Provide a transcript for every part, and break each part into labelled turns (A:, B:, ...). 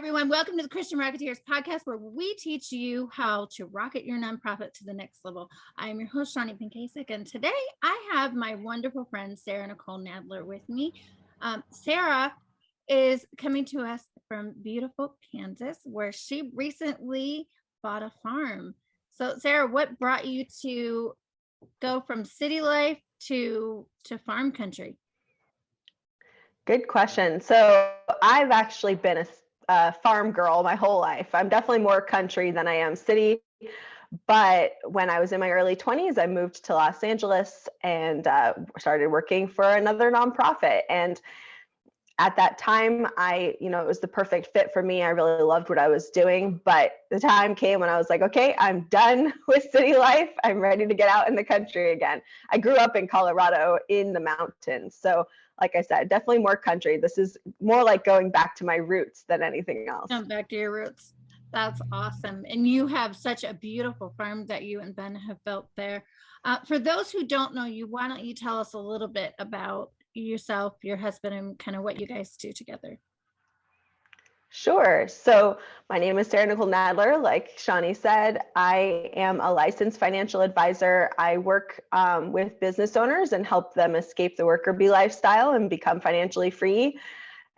A: Everyone, welcome to the Christian Rocketeers podcast, where we teach you how to rocket your nonprofit to the next level. I am your host, Shawnee Pinkasek, and today I have my wonderful friend, Sarah Nicole Nadler, with me. Sarah is coming to us from beautiful Kansas, where she recently bought a farm. So, Sarah, what brought you to go from city life to farm country?
B: Good question. So I've actually been a farm girl my whole life. I'm definitely more country than I am city. But when I was in my early 20s, I moved to Los Angeles and started working for another nonprofit. And at that time, it was the perfect fit for me. I really loved what I was doing. But the time came when I was like, okay, I'm done with city life. I'm ready to get out in the country again. I grew up in Colorado in the mountains. So like I said, definitely more country. This is more like going back to my roots than anything else.
A: Come back to your roots. That's awesome. And you have such a beautiful farm that you and Ben have built there. For those who don't know you, why don't you tell us a little bit about yourself, your husband, and kind of what you guys do together?
B: Sure. So my name is Sarah Nicole Nadler. Like Shawnee said, I am a licensed financial advisor. I work with business owners and help them escape the worker bee lifestyle and become financially free.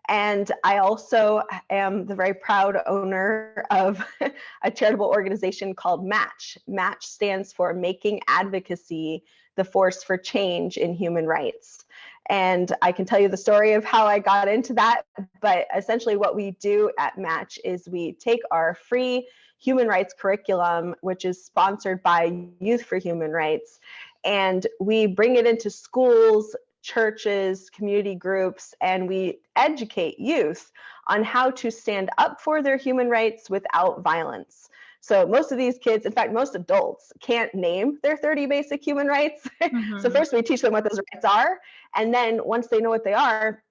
B: And I also am the very proud owner of a charitable organization called MATCH. MATCH stands for Making Advocacy the Force for Change in Human Rights. And I can tell you the story of how I got into that, but essentially what we do at Match is we take our free human rights curriculum, which is sponsored by Youth for Human Rights, and we bring it into schools, churches, community groups, and we educate youth on how to stand up for their human rights without violence. So most of these kids, in fact, most adults can't name their 30 basic human rights. Mm-hmm. So first we teach them what those rights are. And then once they know what they are,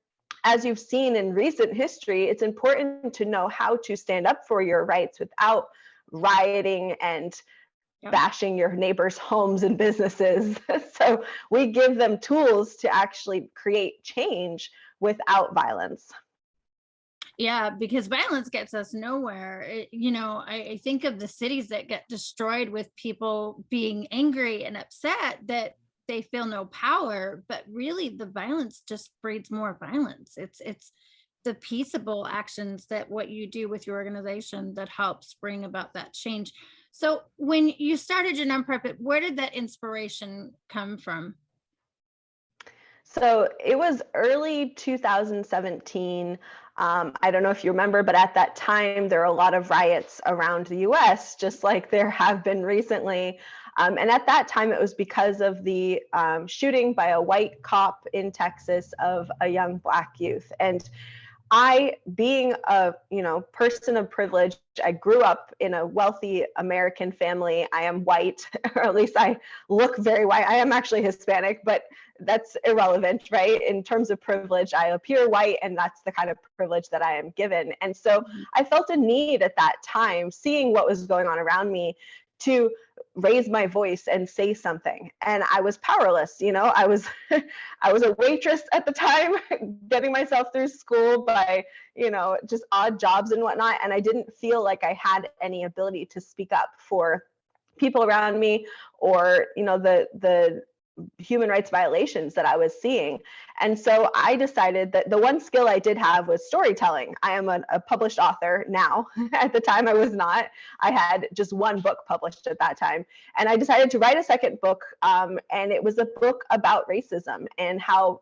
B: as you've seen in recent history, it's important to know how to stand up for your rights without rioting and bashing your neighbors' homes and businesses. So we give them tools to actually create change without violence.
A: Yeah, because violence gets us nowhere. I think of the cities that get destroyed with people being angry and upset that they feel no power, but really the violence just breeds more violence. It's the peaceable actions that what you do with your organization that helps bring about that change. So when you started your nonprofit, where did that inspiration come from?
B: So it was early 2017. I don't know if you remember, but at that time, there were a lot of riots around the US, just like there have been recently. And at that time, it was because of the shooting by a white cop in Texas of a young Black youth. And I, being a person of privilege, I grew up in a wealthy American family. I am white, or at least I look very white. I am actually Hispanic, but that's irrelevant, right? In terms of privilege, I appear white, and that's the kind of privilege that I am given. And so I felt a need at that time, seeing what was going on around me, to raise my voice and say something. And I was powerless. I was a waitress at the time, getting myself through school by, just odd jobs and whatnot. And I didn't feel like I had any ability to speak up for people around me, or, the human rights violations that I was seeing. And so I decided that the one skill I did have was storytelling. I am a published author now. At the time, I was not. I had just one book published at that time. And I decided to write a second book. And it was a book about racism and how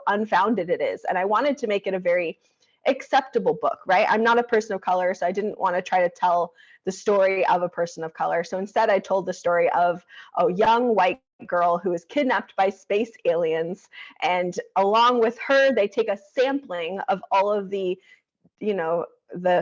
B: unfounded it is. And I wanted to make it a very acceptable book, right? I'm not a person of color, so I didn't want to try to tell the story of a person of color. So instead, I told the story of a young white girl who is kidnapped by space aliens. And along with her, they take a sampling of all of the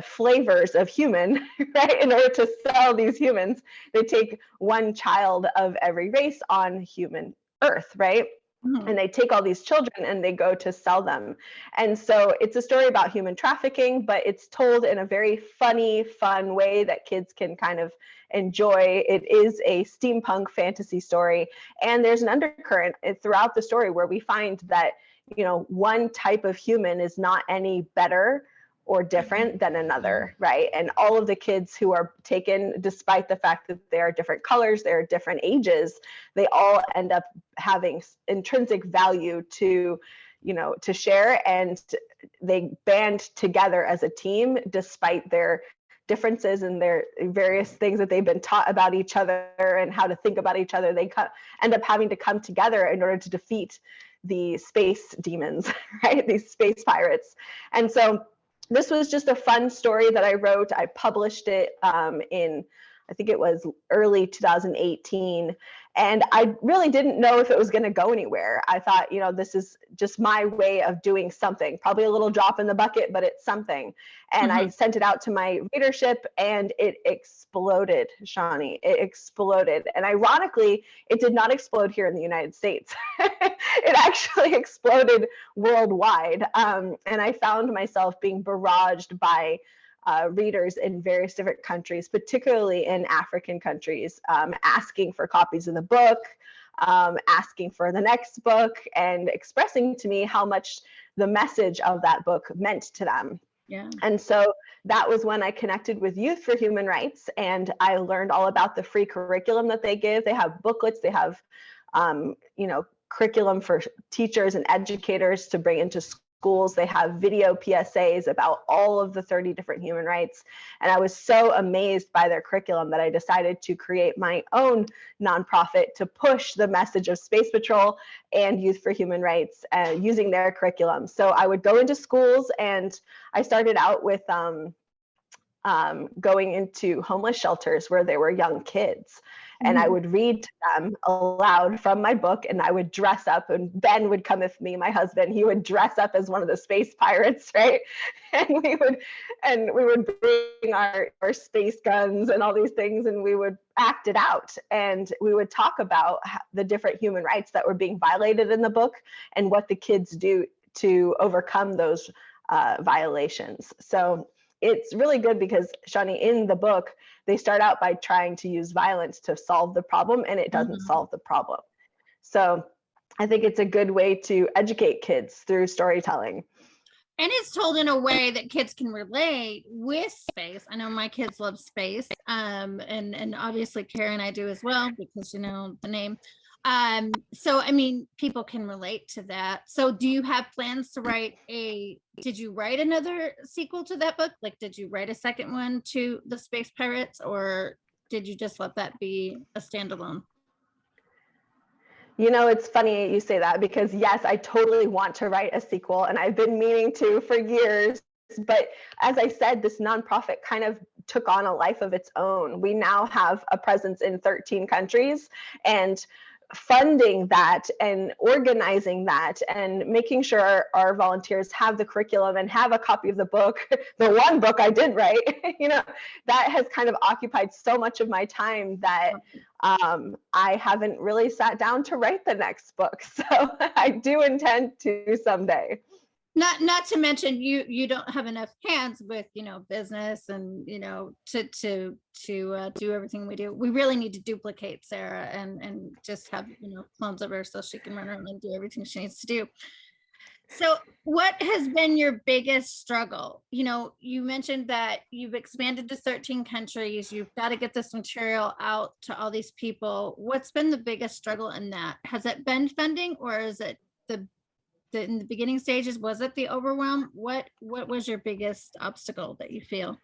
B: flavors of human, right? In order to sell these humans, they take one child of every race on human Earth, right? And they take all these children and they go to sell them. And so it's a story about human trafficking, but it's told in a very funny, fun way that kids can kind of enjoy. It is a steampunk fantasy story. And there's an undercurrent throughout the story where we find that, one type of human is not any better or different than another, right? And all of the kids who are taken, despite the fact that they are different colors, they're different ages, they all end up having intrinsic value to, to share, and they band together as a team despite their differences and their various things that they've been taught about each other and how to think about each other. They end up having to come together in order to defeat the space demons, right? These space pirates. And so this was just a fun story that I wrote. I published it in, I think it was early 2018. And I really didn't know if it was going to go anywhere. I thought, this is just my way of doing something, probably a little drop in the bucket, but it's something. And I sent it out to my readership, and it exploded, Shawnee. It exploded. And ironically, it did not explode here in the United States. It actually exploded worldwide. And I found myself being barraged by readers in various different countries, particularly in African countries, asking for copies of the book, asking for the next book, and expressing to me how much the message of that book meant to them.
A: Yeah.
B: And so that was when I connected with Youth for Human Rights, and I learned all about the free curriculum that they give. They have booklets, they have, curriculum for teachers and educators to bring into schools. They have video PSAs about all of the 30 different human rights. And I was so amazed by their curriculum that I decided to create my own nonprofit to push the message of Space Patrol and Youth for Human Rights using their curriculum. So I would go into schools, and I started out with going into homeless shelters where there were young kids. And I would read to them aloud from my book, and I would dress up, and Ben would come with me, my husband. He would dress up as one of the space pirates, right? And we would bring our space guns and all these things, and we would act it out. And we would talk about the different human rights that were being violated in the book and what the kids do to overcome those violations. So it's really good because, Shawnee, in the book, they start out by trying to use violence to solve the problem, and it doesn't solve the problem. So I think it's a good way to educate kids through storytelling.
A: And it's told in a way that kids can relate with space. I know my kids love space, and obviously Kara and I do as well, because the name. So I mean, people can relate to that. So do you have plans to did you write another sequel to that book? Like, did you write a second one to the Space Pirates, or did you just let that be a standalone?
B: It's funny you say that, because yes, I totally want to write a sequel, and I've been meaning to for years. But as I said, this nonprofit kind of took on a life of its own. We now have a presence in 13 countries, and funding that and organizing that and making sure our volunteers have the curriculum and have a copy of the book, the one book I did write, that has kind of occupied so much of my time that I haven't really sat down to write the next book. So I do intend to someday.
A: Not to mention you don't have enough hands with business and to do everything we do. We really need to duplicate Sarah and just have clones of her so she can run around and do everything she needs to do. So what has been your biggest struggle? You mentioned that you've expanded to 13 countries. You've got to get this material out to all these people. What's been the biggest struggle in that? Has it been funding, or is it in the beginning stages? Was it the overwhelm? What was your biggest obstacle that you feel?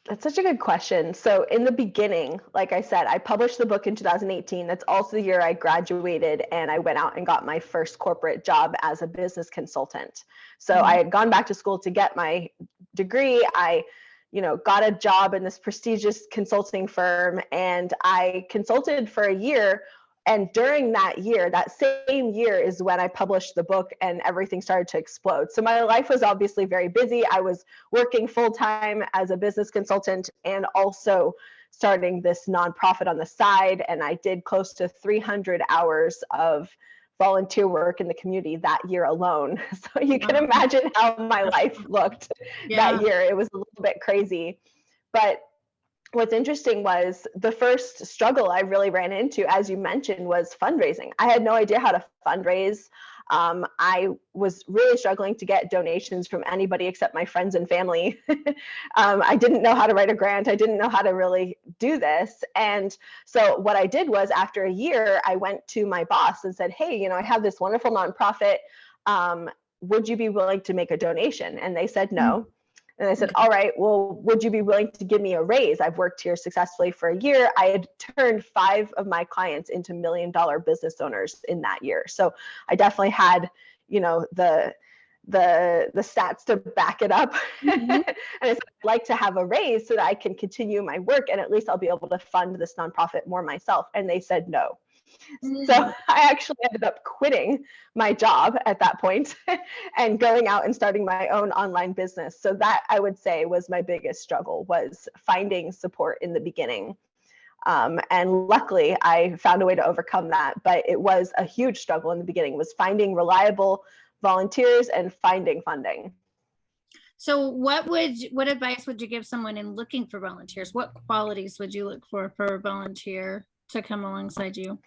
B: That's such a good question. So in the beginning, like I said, I published the book in 2018. That's also the year I graduated, and I went out and got my first corporate job as a business consultant. So I had gone back to school to get my degree. I got a job in this prestigious consulting firm, and I consulted for a year. And during that year, that same year, is when I published the book and everything started to explode. So my life was obviously very busy. I was working full-time as a business consultant and also starting this nonprofit on the side. And I did close to 300 hours of volunteer work in the community that year alone. So you can imagine how my life looked that year. It was a little bit crazy. But what's interesting was the first struggle I really ran into, as you mentioned, was fundraising. I had no idea how to fundraise. I was really struggling to get donations from anybody except my friends and family. I didn't know how to write a grant. I didn't know how to really do this. And so what I did was, after a year, I went to my boss and said, hey, I have this wonderful nonprofit. Would you be willing to make a donation? And they said no. And I said, all right, well, would you be willing to give me a raise? I've worked here successfully for a year. I had turned 5 of my clients into $1 million business owners in that year. So I definitely had, the stats to back it up. And I said, I'd like to have a raise so that I can continue my work, and at least I'll be able to fund this nonprofit more myself. And they said no. So I actually ended up quitting my job at that point and going out and starting my own online business. So that, I would say, was my biggest struggle, was finding support in the beginning. And luckily I found a way to overcome that, but it was a huge struggle in the beginning, was finding reliable volunteers and finding funding.
A: So what advice would you give someone in looking for volunteers? What qualities would you look for a volunteer to come alongside you?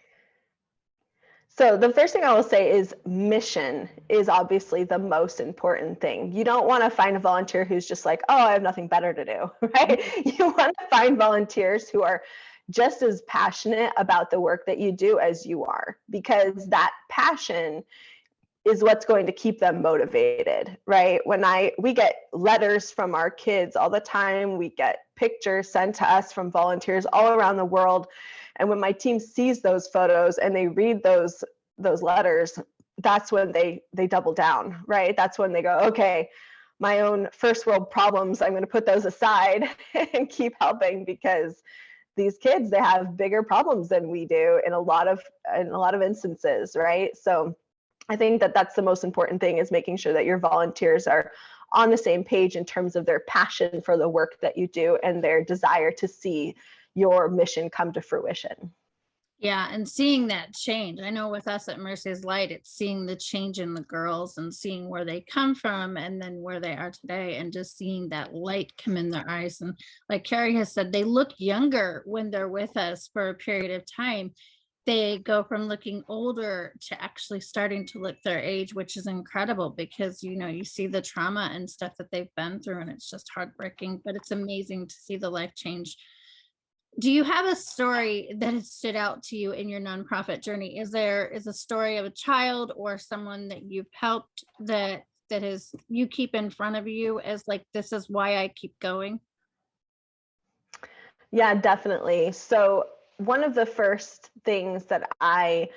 B: So the first thing I will say is mission is obviously the most important thing. You don't want to find a volunteer who's just like, oh, I have nothing better to do, right? You want to find volunteers who are just as passionate about the work that you do as you are, because that passion is what's going to keep them motivated, right? We get letters from our kids all the time. We get pictures sent to us from volunteers all around the world. And when my team sees those photos and they read those letters, that's when they double down, right? That's when they go, okay, my own first world problems, I'm going to put those aside and keep helping, because these kids, they have bigger problems than we do in a lot of instances, right? So I think that that's the most important thing, is making sure that your volunteers are on the same page in terms of their passion for the work that you do and their desire to see your mission come to fruition.
A: Yeah, and seeing that change. I know with us at Mercy's Light, it's seeing the change in the girls and seeing where they come from and then where they are today, and just seeing that light come in their eyes. And like Carrie has said, they look younger when they're with us for a period of time. They go from looking older to actually starting to look their age, which is incredible, because you see the trauma and stuff that they've been through, and it's just heartbreaking, but it's amazing to see the life change. Do you have a story that has stood out to you in your nonprofit journey? Is a story of a child or someone that you've helped that is you keep in front of you as like, this is why I keep going?
B: Yeah, definitely. So one of the first things that I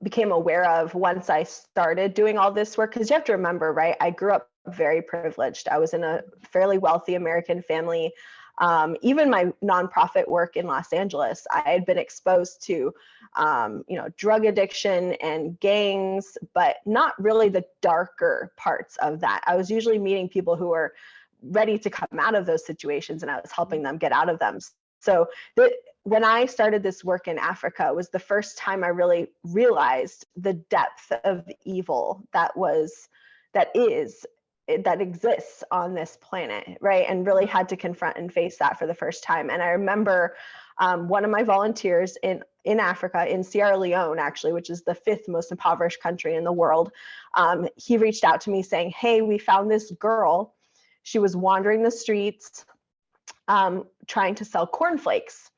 B: became aware of once I started doing all this work, because you have to remember, right? I grew up very privileged. I was in a fairly wealthy American family. Even my nonprofit work in Los Angeles, I had been exposed to, drug addiction and gangs, but not really the darker parts of that. I was usually meeting people who were ready to come out of those situations, and I was helping them get out of them. So when I started this work in Africa, it was the first time I really realized the depth of evil that exists on this planet, right? And really had to confront and face that for the first time. And I remember one of my volunteers in Africa, in Sierra Leone, actually, which is the 5th most impoverished country in the world, he reached out to me saying, hey, we found this girl. She was wandering the streets, trying to sell cornflakes.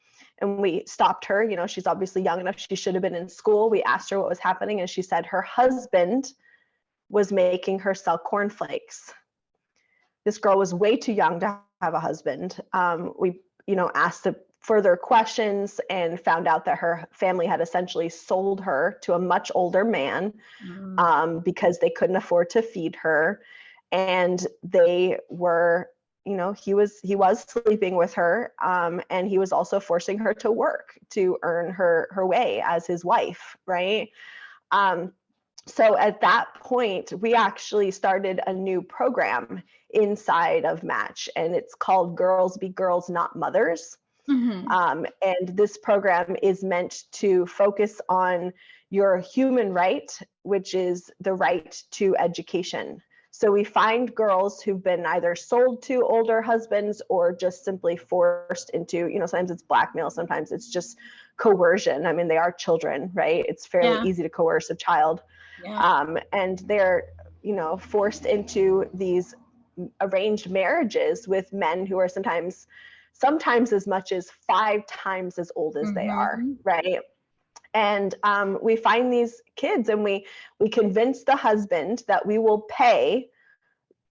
B: And we stopped her. She's obviously young enough. She should have been in school. We asked her what was happening, and she said her husband was making her sell cornflakes. This girl was way too young to have a husband. We, asked the further questions and found out that her family had essentially sold her to a much older man because they couldn't afford to feed her. And they were, he was sleeping with her, and he was also forcing her to work to earn her way as his wife, right? So at that point, we actually started a new program inside of Match, and it's called Girls Be Girls, Not Mothers. And this program is meant to focus on your human right, which is the right to education. So we find girls who've been either sold to older husbands or just simply forced into, sometimes it's blackmail, sometimes it's just coercion. I mean, they are children, right? It's fairly easy to coerce a child.
A: Yeah.
B: And they're, forced into these arranged marriages with men who are sometimes as much as 5 times as old as they are,
A: Mm-hmm.
B: right? And we find these kids, and we convince the husband that we will pay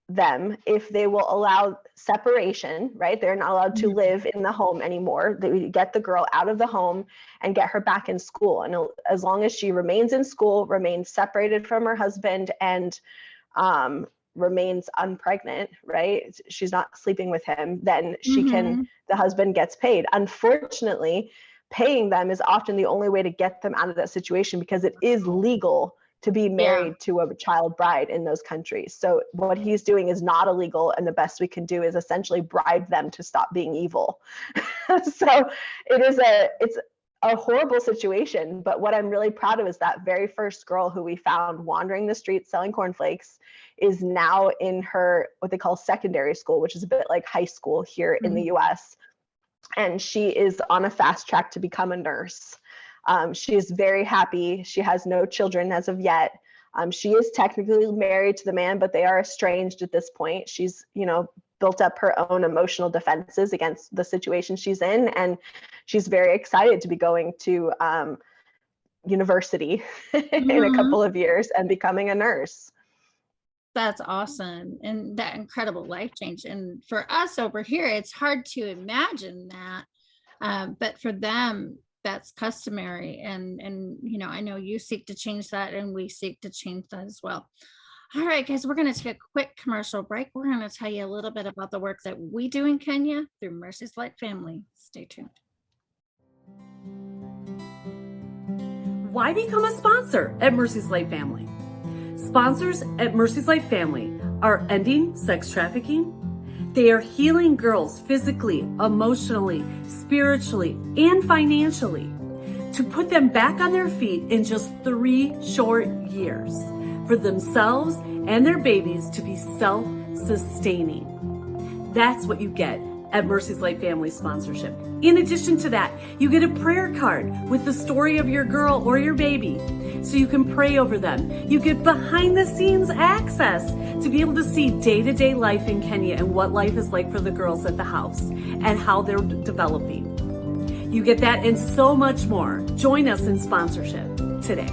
B: them if they will allow separation, right? They're not allowed to live in the home anymore. They get the girl out of the home and get her back in school. And as long as she remains in school, remains separated from her husband, and remains unpregnant, right? She's not sleeping with him, then
A: Mm-hmm.
B: the husband gets paid. Unfortunately, paying them is often the only way to get them out of that situation, because it is legal to be
A: Yeah.
B: married to a child bride in those countries. So what he's doing is not illegal, and the best we can do is essentially bribe them to stop being evil. So it's a horrible situation, but what I'm really proud of is that very first girl who we found wandering the streets selling cornflakes is now in her what they call secondary school, which is a bit like high school here in the US. And she is on a fast track to become a nurse. She is very happy. She has no children as of yet. She is technically married to the man, but they are estranged at this point. She's, built up her own emotional defenses against the situation she's in, and she's very excited to be going to university in a
A: Mm-hmm.
B: couple of years and becoming a nurse.
A: That's awesome. And that incredible life change. And for us over here, it's hard to imagine that. But for them, that's customary. And I know you seek to change that, and we seek to change that as well. All right, guys, we're going to take a quick commercial break. We're going to tell you a little bit about the work that we do in Kenya through Mercy's Light Family. Stay tuned.
C: Why become a sponsor at Mercy's Light Family? Sponsors at Mercy's Light Family are ending sex trafficking. They are healing girls physically, emotionally, spiritually, and financially to put them back on their feet in just 3 short years for themselves and their babies to be self-sustaining. That's what you get at Mercy's Light Family sponsorship. In addition to that, you get a prayer card with the story of your girl or your baby, so you can pray over them. You get behind the scenes access to be able to see day-to-day life in Kenya and what life is like for the girls at the house and how they're developing. You get that and so much more. Join us in sponsorship today.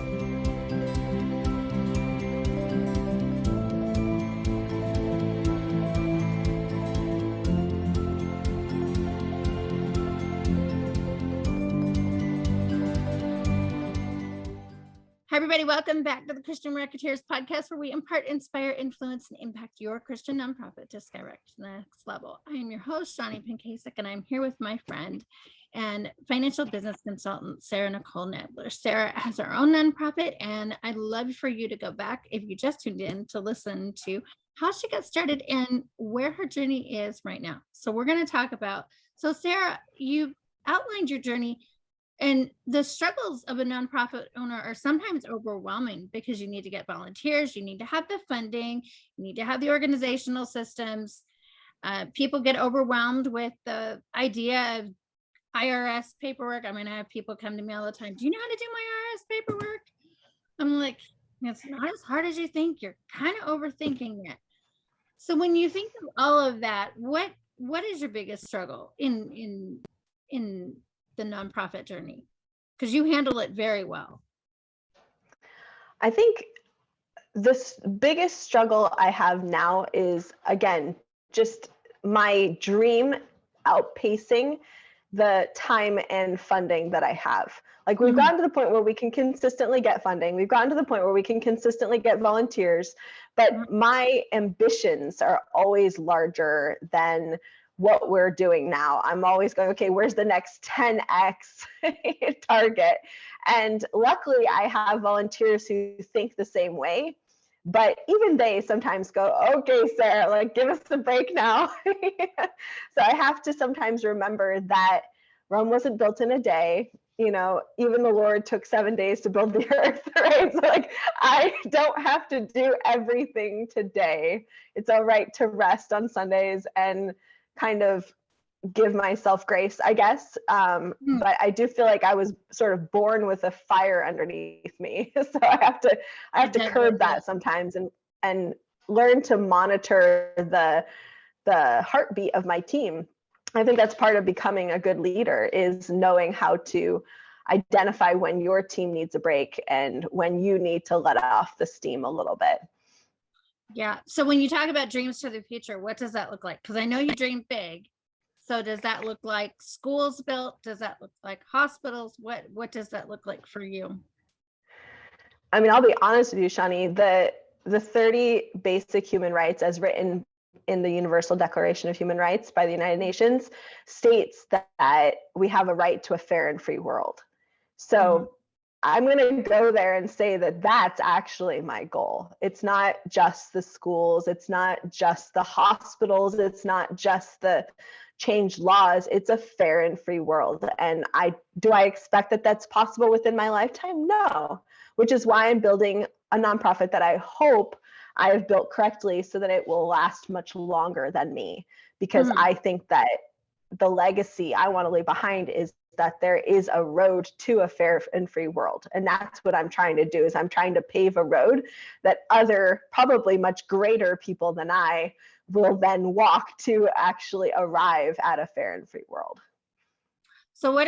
A: Hi, everybody. Welcome back to the Christian Rocketeers podcast, where we impart, inspire, influence, and impact your Christian nonprofit to skyrocket to the next level. I am your host, Shawnee Pankasek, and I'm here with my friend and financial business consultant, Sarah Nicole Nadler. Sarah has her own nonprofit, and I'd love for you to go back, if you just tuned in, to listen to how she got started and where her journey is right now. So we're going to talk about, so Sarah, you outlined your journey. And the struggles of a nonprofit owner are sometimes overwhelming, because you need to get volunteers, you need to have the funding, you need to have the organizational systems. People get overwhelmed with the idea of IRS paperwork. I mean, I have people come to me all the time. Do you know how to do my IRS paperwork? I'm like, it's not as hard as you think. You're kind of overthinking it. So when you think of all of that, what is your biggest struggle in the nonprofit journey? Because you handle it very well.
B: I think this biggest struggle I have now is, again, just my dream outpacing the time and funding that I have. Like, we've gotten to the point where we can consistently get funding. We've gotten to the point where we can consistently get volunteers, but my ambitions are always larger than what we're doing now. I'm always going, okay, where's the next 10x target? And luckily, I have volunteers who think the same way. But even they sometimes go, okay, Sarah, like, give us a break now. So I have to sometimes remember that Rome wasn't built in a day. Even the Lord took 7 days to build the earth, right? So, like, I don't have to do everything today. It's all right to rest on Sundays and kind of give myself grace, I guess. But I do feel like I was sort of born with a fire underneath me. So I have to curb that sometimes and learn to monitor the heartbeat of my team. I think that's part of becoming a good leader, is knowing how to identify when your team needs a break and when you need to let off the steam a little bit.
A: Yeah. So when you talk about dreams for the future, what does that look like? Because I know you dream big. So does that look like schools built? Does that look like hospitals? What does that look like for you?
B: I mean, I'll be honest with you, Shani, the 30 basic human rights as written in the Universal Declaration of Human Rights by the United Nations states that we have a right to a fair and free world. So I'm going to go there and say that that's actually my goal. It's not just the schools. It's not just the hospitals. It's not just the changed laws. It's a fair and free world. And do I expect that that's possible within my lifetime? No, which is why I'm building a nonprofit that I hope I have built correctly so that it will last much longer than me, because I think that the legacy I want to leave behind is that there is a road to a fair and free world. And that's what I'm trying to do, is I'm trying to pave a road that other, probably much greater people than I will then walk to actually arrive at a fair and free world.
A: So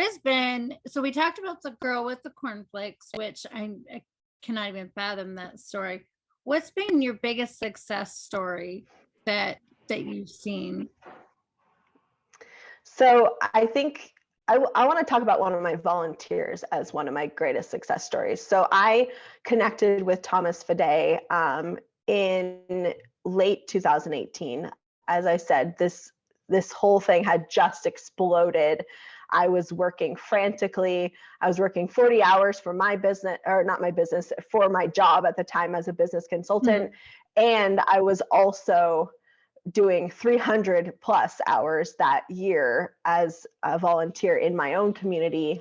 A: so we talked about the girl with the cornflakes, which I cannot even fathom that story. What's been your biggest success story that you've seen?
B: So I think I want to talk about one of my volunteers as one of my greatest success stories. So I connected with Thomas Fadday in late 2018. As I said, this whole thing had just exploded. I was working frantically. I was working 40 hours for my business, or not my business, for my job at the time as a business consultant. And I was also doing 300 plus hours that year as a volunteer in my own community.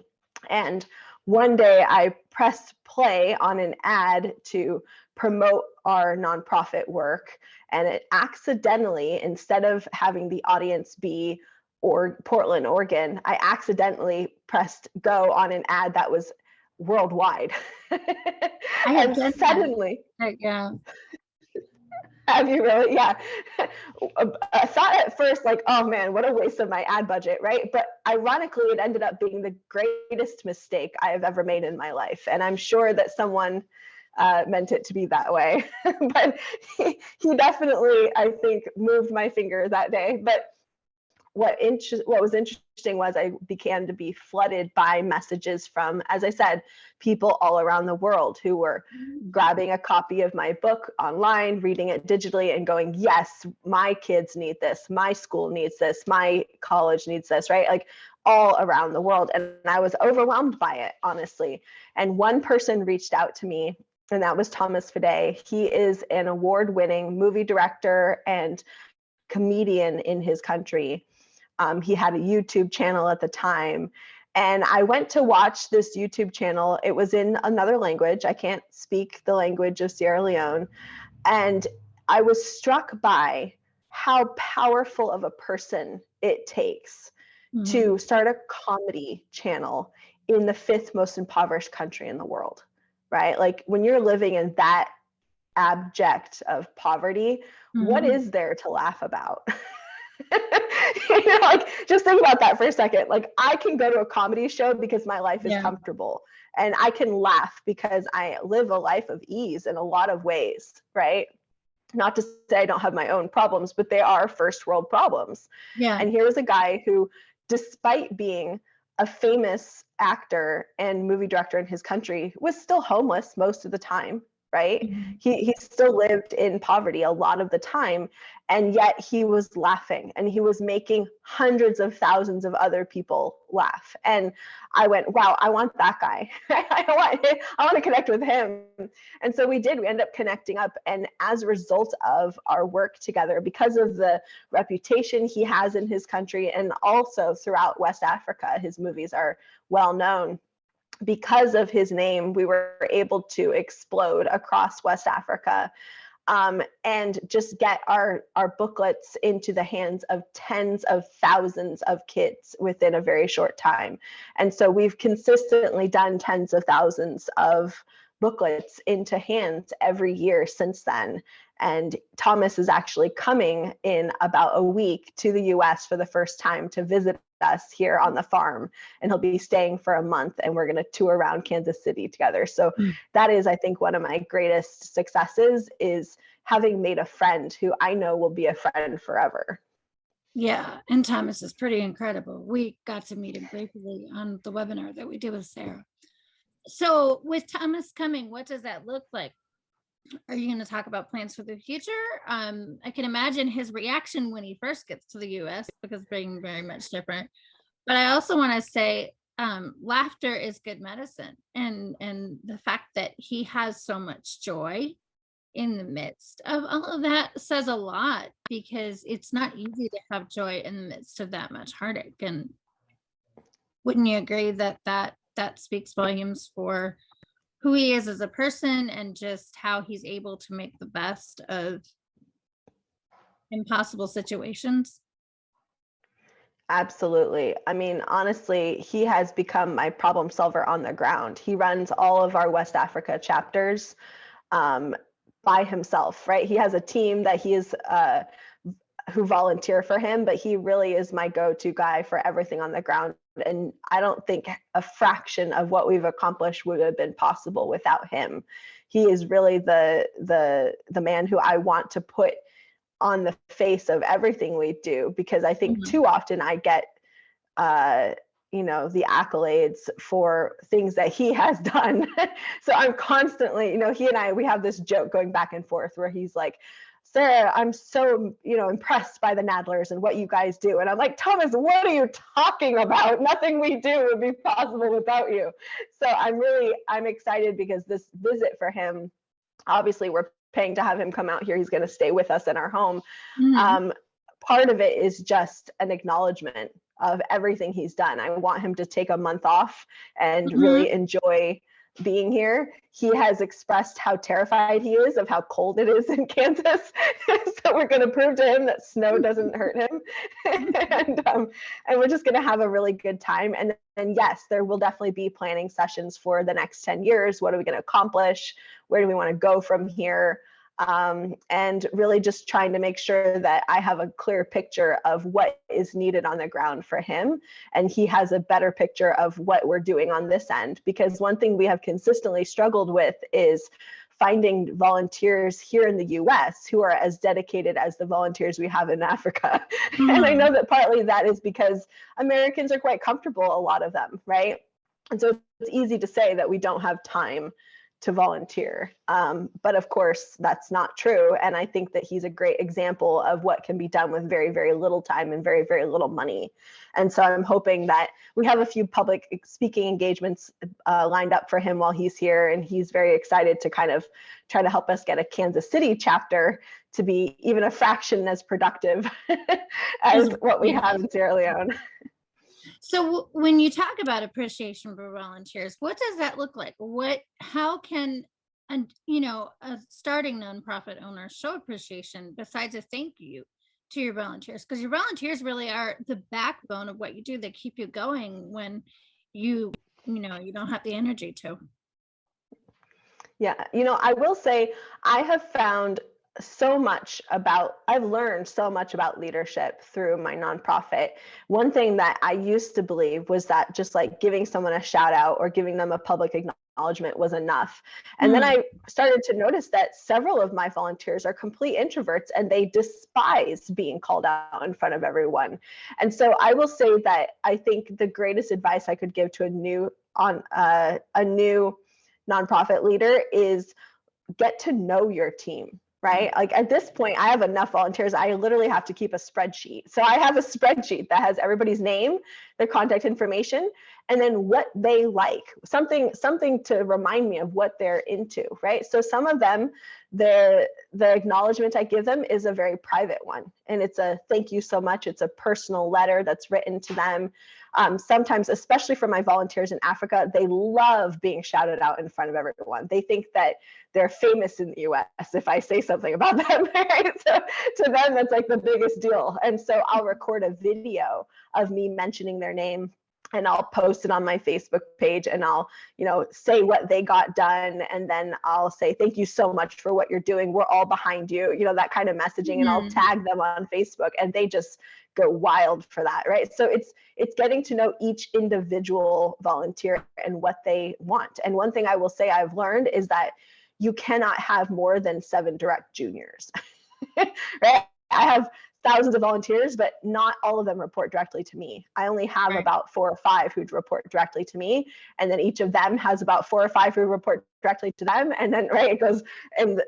B: And one day I pressed play on an ad to promote our nonprofit work. And it accidentally, instead of having the audience be Portland, Oregon, I accidentally pressed go on an ad that was worldwide. And suddenly,
A: yeah.
B: Have you really? Yeah. I thought at first, like, oh man, what a waste of my ad budget, right? But ironically, it ended up being the greatest mistake I have ever made in my life. And I'm sure that someone meant it to be that way. But he definitely, I think, moved my finger that day. But what was interesting was I began to be flooded by messages from, as I said, people all around the world who were grabbing a copy of my book online, reading it digitally, and going, yes, my kids need this, my school needs this, my college needs this, right? Like all around the world. And I was overwhelmed by it, honestly. And one person reached out to me, and that was Thomas Fadday. He is an award-winning movie director and comedian in his country. He had a YouTube channel at the time. And I went to watch this YouTube channel. It was in another language. I can't speak the language of Sierra Leone. And I was struck by how powerful of a person it takes to start a comedy channel in the 5th most impoverished country in the world, right? Like when you're living in that abject of poverty, what is there to laugh about? Like just think about that for a second. Like I can go to a comedy show because my life is comfortable, and I can laugh because I live a life of ease in a lot of ways, right? Not to say I don't have my own problems, but they are first world problems. And here's a guy who, despite being a famous actor and movie director in his country, was still homeless most of the time, right? He still lived in poverty a lot of the time, and yet he was laughing, and he was making hundreds of thousands of other people laugh. And I went, wow, I want that guy. I want to connect with him. And so we did. We ended up connecting up, and as a result of our work together, because of the reputation he has in his country and also throughout West Africa, his movies are well known. Because of his name, we were able to explode across West Africa. and just get our booklets into the hands of tens of thousands of kids within a very short time. And so we've consistently done tens of thousands of booklets into hands every year since then. And Thomas is actually coming in about a week to the US for the first time to visit us here on the farm. And he'll be staying for a month, and we're going to tour around Kansas City together. So that is, I think, one of my greatest successes, is having made a friend who I know will be a friend forever.
A: Yeah, and Thomas is pretty incredible. We got to meet him briefly on the webinar that we did with Sarah. So with Thomas coming, what does that look like? Are you going to talk about plans for the future? I can imagine his reaction when he first gets to the US, because being very much different. But I also want to say, laughter is good medicine, and the fact that he has so much joy in the midst of all of that says a lot, because it's not easy to have joy in the midst of that much heartache. And wouldn't you agree that speaks volumes for who he is as a person, and just how he's able to make the best of impossible situations?
B: Absolutely. I mean, honestly, he has become my problem solver on the ground. He runs all of our West Africa chapters by himself, right? He has a team that he is who volunteer for him, but he really is my go-to guy for everything on the ground. And I don't think a fraction of what we've accomplished would have been possible without him. He is really the man who I want to put on the face of everything we do, because I think too often I get the accolades for things that he has done. So I'm constantly, he and I, we have this joke going back and forth where he's like, Sarah, I'm so, impressed by the Nadlers and what you guys do. And I'm like, Thomas, what are you talking about? Nothing we do would be possible without you. So I'm excited, because this visit for him, obviously we're paying to have him come out here. He's going to stay with us in our home. Part of it is just an acknowledgement of everything he's done. I want him to take a month off and really enjoy being here. He has expressed how terrified he is of how cold it is in Kansas. So we're going to prove to him that snow doesn't hurt him. and we're just going to have a really good time. And then, yes, there will definitely be planning sessions for the next 10 years. What are we going to accomplish? Where do we want to go from here? And really just trying to make sure that I have a clear picture of what is needed on the ground for him, and he has a better picture of what we're doing on this end. Because one thing we have consistently struggled with is finding volunteers here in the US who are as dedicated as the volunteers we have in Africa. And I know that partly that is because Americans are quite comfortable, a lot of them, right? And so it's easy to say that we don't have time to volunteer. But of course, that's not true. And I think that he's a great example of what can be done with very, very little time and very, very little money. And so I'm hoping that we have a few public speaking engagements lined up for him while he's here. And he's very excited to kind of try to help us get a Kansas City chapter to be even a fraction as productive as what we have in Sierra Leone.
A: So when you talk about appreciation for volunteers, what does that look like? How can a starting nonprofit owner show appreciation besides a thank you to your volunteers? Because your volunteers really are the backbone of what you do. They keep you going when you don't have the energy to.
B: Yeah, I will say I have found I've learned so much about leadership through my nonprofit. One thing that I used to believe was that just like giving someone a shout out or giving them a public acknowledgement was enough. And then I started to notice that several of my volunteers are complete introverts and they despise being called out in front of everyone. And so I will say that I think the greatest advice I could give to a new nonprofit leader is get to know your team. Right? Like at this point, I have enough volunteers. I literally have to keep a spreadsheet. So I have a spreadsheet that has everybody's name, their contact information, and then what they like, something to remind me of what they're into, right? So some of them, the acknowledgement I give them is a very private one, and it's a thank you so much. It's a personal letter that's written to them. Sometimes, especially for my volunteers in Africa, they love being shouted out in front of everyone. They think that they're famous in the US if I say something about them, right? So to them, that's like the biggest deal. And so I'll record a video of me mentioning their name, and I'll post it on my Facebook page, and I'll, say what they got done. And then I'll say, thank you so much for what you're doing. We're all behind you, that kind of messaging. And I'll tag them on Facebook, and they just go wild for that, right? So it's getting to know each individual volunteer and what they want. And one thing I will say I've learned is that you cannot have more than 7 direct juniors, right? I have thousands of volunteers, but not all of them report directly to me. I only have about 4 or 5 who report directly to me. And then each of them has about 4 or 5 who report directly to them. And then, it goes, and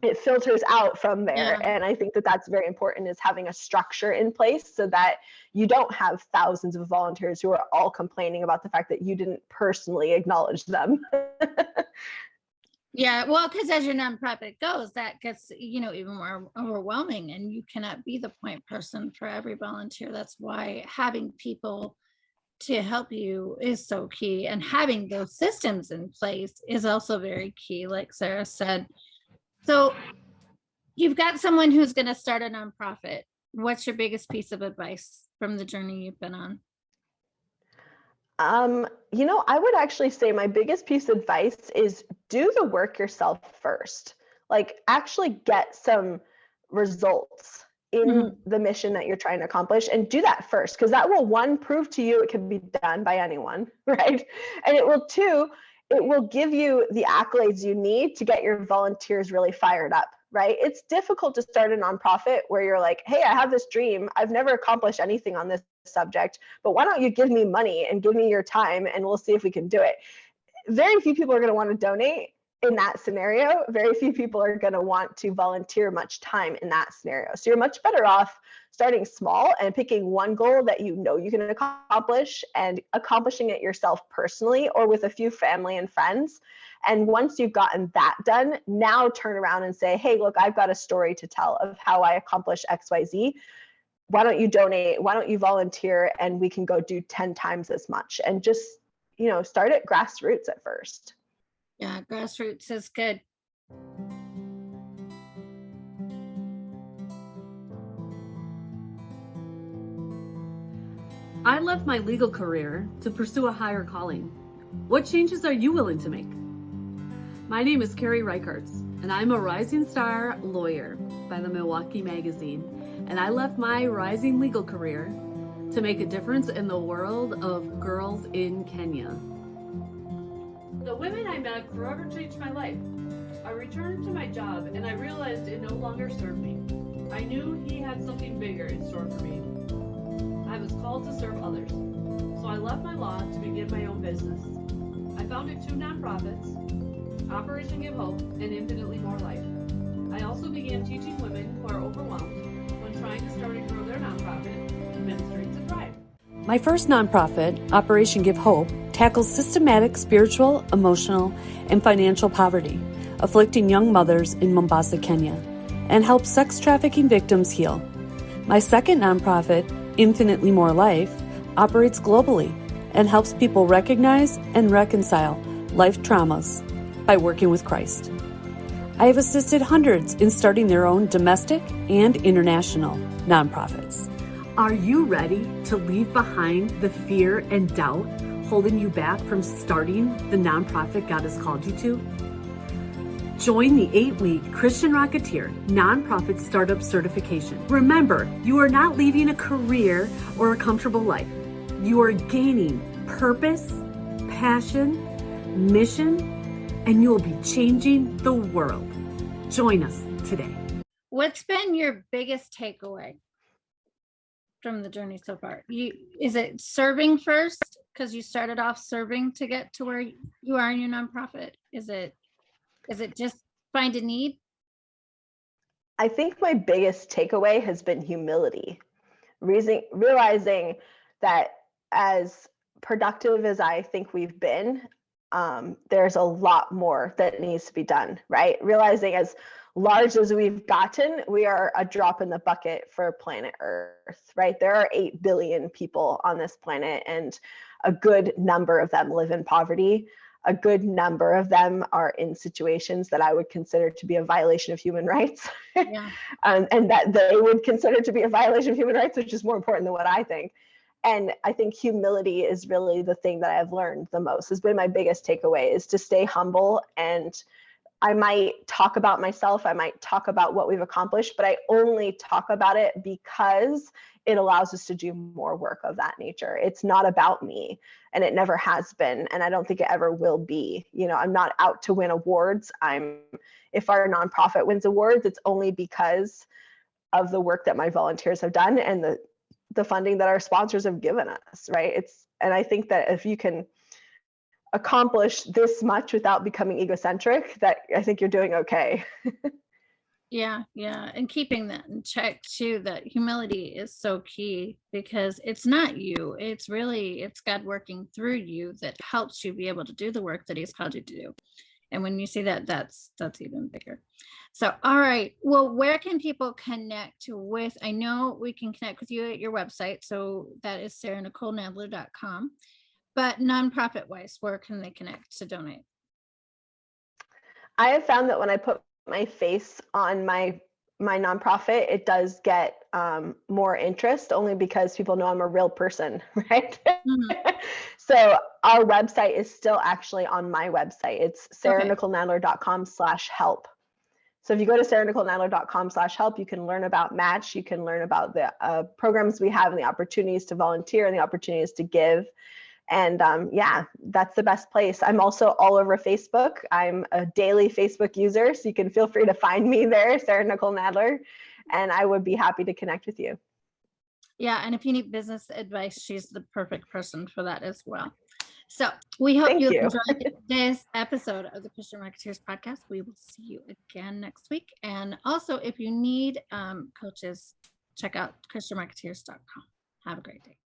B: it filters out from there.
A: Yeah.
B: And I think that that's very important, is having a structure in place so that you don't have thousands of volunteers who are all complaining about the fact that you didn't personally acknowledge them.
A: Yeah, well, because as your nonprofit goes, that gets, even more overwhelming, and you cannot be the point person for every volunteer. That's why having people to help you is so key, and having those systems in place is also very key, like Sarah said. So you've got someone who's going to start a nonprofit. What's your biggest piece of advice from the journey you've been on?
B: I would actually say my biggest piece of advice is do the work yourself first. Like, actually get some results in the mission that you're trying to accomplish, and do that first, because that will, 1, prove to you it can be done by anyone, right? And it will, 2, it will give you the accolades you need to get your volunteers really fired up, right? It's difficult to start a nonprofit where you're like, hey, I have this dream. I've never accomplished anything on this subject, but why don't you give me money and give me your time, and we'll see if we can do it. Very few people are going to want to donate in that scenario. Very few people are going to want to volunteer much time in that scenario. So you're much better off starting small and picking one goal that you can accomplish, and accomplishing it yourself personally or with a few family and friends. And once you've gotten that done, now turn around and say, hey, look, I've got a story to tell of how I accomplished XYZ. Why don't you donate? Why don't you volunteer? And we can go do 10 times as much. And just, start at grassroots at first.
A: Yeah, grassroots is good.
C: I left my legal career to pursue a higher calling. What changes are you willing to make? My name is Carrie Reichardt, and I'm a rising star lawyer by the Milwaukee Magazine. And I left my rising legal career to make a difference in the world of girls in Kenya. The women I met forever changed my life. I returned to my job and I realized it no longer served me. I knew he had something bigger in store for me. I was called to serve others. So I left my law to begin my own business. I founded 2 nonprofits, Operation Give Hope and Infinitely More Life. I also began teaching women who are overwhelmed trying to start and grow their nonprofit, ministry to thrive. My first nonprofit, Operation Give Hope, tackles systematic spiritual, emotional, and financial poverty, afflicting young mothers in Mombasa, Kenya, and helps sex trafficking victims heal. My second nonprofit, Infinitely More Life, operates globally and helps people recognize and reconcile life traumas by working with Christ. I have assisted hundreds in starting their own domestic and international nonprofits. Are you ready to leave behind the fear and doubt holding you back from starting the nonprofit God has called you to? Join the 8-week Christian Rocketeer Nonprofit Startup Certification. Remember, you are not leaving a career or a comfortable life. You are gaining purpose, passion, mission, and you will be changing the world. Join us today.
A: What's been your biggest takeaway from the journey so far? Is it serving first, because you started off serving to get to where you are in your nonprofit? Is it just find a need?
B: I think my biggest takeaway has been humility, realizing that as productive as I think we've been, there's a lot more that needs to be done, right? Realizing as large as we've gotten, we are a drop in the bucket for planet Earth, right? There are 8 billion people on this planet, and a good number of them live in poverty. A good number of them are in situations that I would consider to be a violation of human rights,
A: Yeah.
B: and that they would consider to be a violation of human rights, which is more important than what I think. And I think humility is really the thing that I've learned the most, has been my biggest takeaway, is to stay humble. And I might talk about myself, I might talk about what we've accomplished, but I only talk about it because it allows us to do more work of that nature. It's not about me, and it never has been, and I don't think it ever will be. You know, I'm not out to win awards. If our nonprofit wins awards, it's only because of the work that my volunteers have done and the funding that our sponsors have given us, right? And I think that if you can accomplish this much without becoming egocentric, that I think you're doing okay.
A: Yeah, yeah. And keeping that in check too, that humility is so key, because it's not you. It's God working through you that helps you be able to do the work that He's called you to do. And when you see that, that's even bigger. So, all right. Well, where can people connect with? I know we can connect with you at your website. So that is sarahnicolenadler.com. But nonprofit wise, where can they connect to donate?
B: I have found that when I put my face on my nonprofit, it does get more interest, only because people know I'm a real person, right?
A: Mhm.
B: So our website is still actually on my website. It's
A: Okay.
B: sarahnicolenadler.com/help. So if you go to sarahnicolenadler.com/help, you can learn about Match, you can learn about the programs we have and the opportunities to volunteer and the opportunities to give. And yeah, that's the best place. I'm also all over Facebook. I'm a daily Facebook user, so you can feel free to find me there, Sarah Nicole Nadler, and I would be happy to connect with you.
A: Yeah. And if you need business advice, she's the perfect person for that as well. So we hope
B: Thank
A: you
B: you.
A: enjoyed this episode of the Christian Rocketeers podcast. We will see you again next week. And also, if you need coaches, check out christianrocketeers.com. Have a great day.